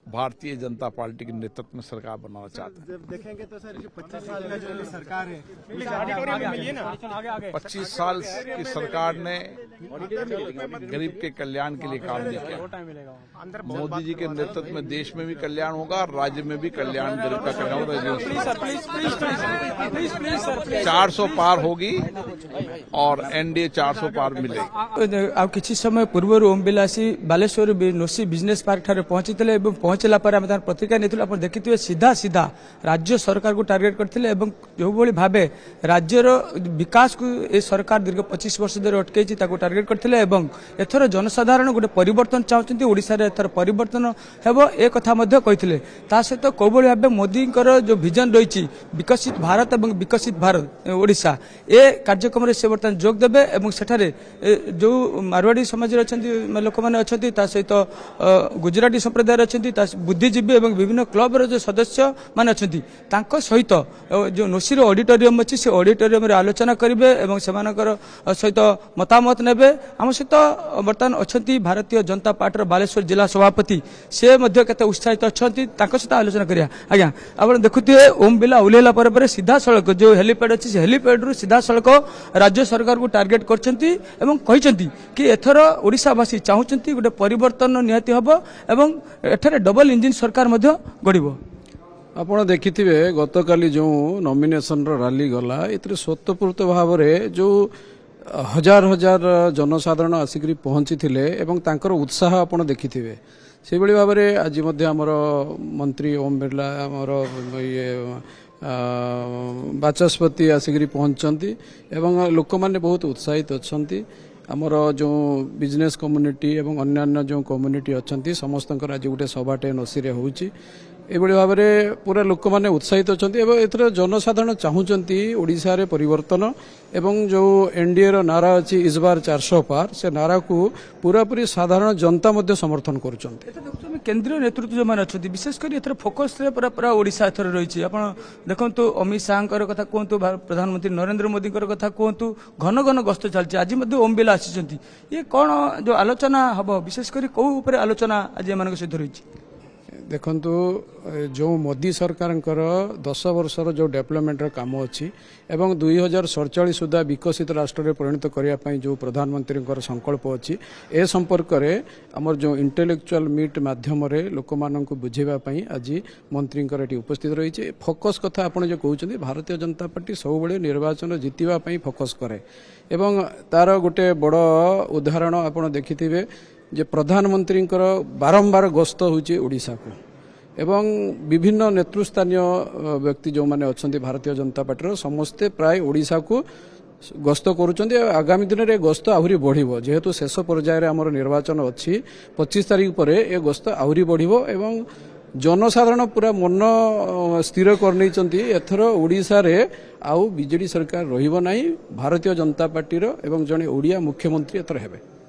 Bharatiya Janata party के नेतृत्व में सरकार बनाना चाहते हैं। जब देखेंगे तो सर 25 साल का जो सरकार है 25 साल की सरकार ने गरीब के कल्याण के लिए काम नहीं किया। मोदी जी के नेतृत्व में देश में भी कल्याण होगा, राज्य में भी कल्याण, गरीब का कल्याण होगा। 400 पार होगी और एनडीए 400 पार मिलेगी। किसी समय पूर्व ओम बिलासी बालेश्वर नोसी बिजनेस पार्क ठारे पहुंची पहुंचला पर प्रतिक्रिया नहीं देखिए सीधा सीधा राज्य सरकार को टार्गेट करते जो भावे राज्यर विकास को ए सरकार दीर्घ 25 वर्ष धरी अटकई टार्गेट करते एथर जनसाधारण गोटे परिवर्तन चाहते ओडिशा रे एथर परिवर्तन हेबो ए कथा कहते सहित कौ भाव मोदी जो विजन रही विकसित भारत और विकसित भारत ओडिशा ए कार्यक्रम से बर्तमान जोग देवे सेठारे जो मारवाड़ी समाज लोक मैंने अच्छा सहित गुजराती संप्रदाय अच्छा बुद्धिजीवी और विभिन्न क्लब जो सदस्य मान अच्छा सहित जो नोसीर ऑडिटोरियम अच्छी से ऑडिटोरियम आलोचना करेंगे सहित मतामत ने आम सहित बर्तमान अच्छा भारतीय जनता पार्टी बालेश्वर जिला सभापति से केते उत्साहित अच्छा सहित आलोचना करिया। आज्ञा आप देखुए ओम बिरला ओह्लैला पर सीधा सड़क जो हेलीपैड अच्छी से हेलीपैड रु सीधा सड़क राज्य सरकार को टार्गेट करछंती एवं कहिसंती कि एथर ओडिशावासी चाहूचंती गोटे परिवर्तन निहाती हबो एवं एठारे डबल इंजिन सरकार मध्य गढ़िबो। आपण देखिथिबे गतकाली जो नॉमिनेशन रैली गला एतरे स्वतःपूर्त भाव में जो हजार हजार जनसाधारण आसिक पहुंची थिले एवं तांकर उत्साह आपण देखिथिबे से भली भाव में आज मध्य हमर मंत्री ओम बिरला हमर ये बाचस्पति आसिक पहुंचती एवं लोक माने बहुत उत्साहित अछंती। आमर जो बिजनेस कम्युनिटी एवं अन्यान्य जो कम्युनिटी अच्छा समस्त आज गोटे सभाटे नसी होची एभली भाव में पूरा लोक मैंने उत्साहित अच्छा एथर जनसाधारण चाहूँगी ओडिशा रे परिवर्तन एवं जो एनडीए रो नारा अच्छी इस बार 400 पार से नारा को पूरापूरी साधारण जनता मध्य समर्थन करुँच। केंद्रीय नेतृत्व जो मैंने अच्छा विशेषकर एथर फोकस पूरा ओडिशा एथर रही आप देखो अमित शाह कथा कहतु प्रधानमंत्री नरेंद्र मोदी कथा कहतु घन घन गस्त चलती आज ओम बिरला आसी ये कौन जो आलोचना हम विशेषकर कौ आलोचना आज एम सहित रही देखंतु जो मोदी सरकार 10 वर्षर जो डेवलपमेंट काम अच्छी एवं 2047 सुधा विकसित राष्ट्र में परिणत करने जो प्रधानमंत्री संकल्प अच्छी ए संपर्क में आमर जो इंटेलेक्चुअल मीट माध्यम लोक मानक बुझेवाई आज मंत्री उपस्थित रही फोकस कथा आप जो कहते भारतीय जनता पार्टी सब निर्वाचन जीतवाई फोकस करे एवं तार गोटे बड़ उदाहरण आप देखिथिबे जे प्रधानमंत्री बारंबार गस्त होची ओडिशा को एवं विभिन्न नेतृस्थानीय व्यक्ति जो माने अच्छा भारतीय जनता पार्टी समस्ते प्राय ओडिशा को गस्त करुँच आगामी दिन में गस्त आहरी बढ़िबो जेहेतु शेष पर्यायर आमर निर्वाचन अच्छी 25 तारीख पर ए गस्त आहरी बढ़िबो एवं जनसाधारण पूरा मन स्थिर करनी एथर ओडिशा रे आउ बीजेडी सरकार रहिबो नाही भारतीय जनता पार्टी एवं जड़े ओडिया मुख्यमंत्री एथर हेबे।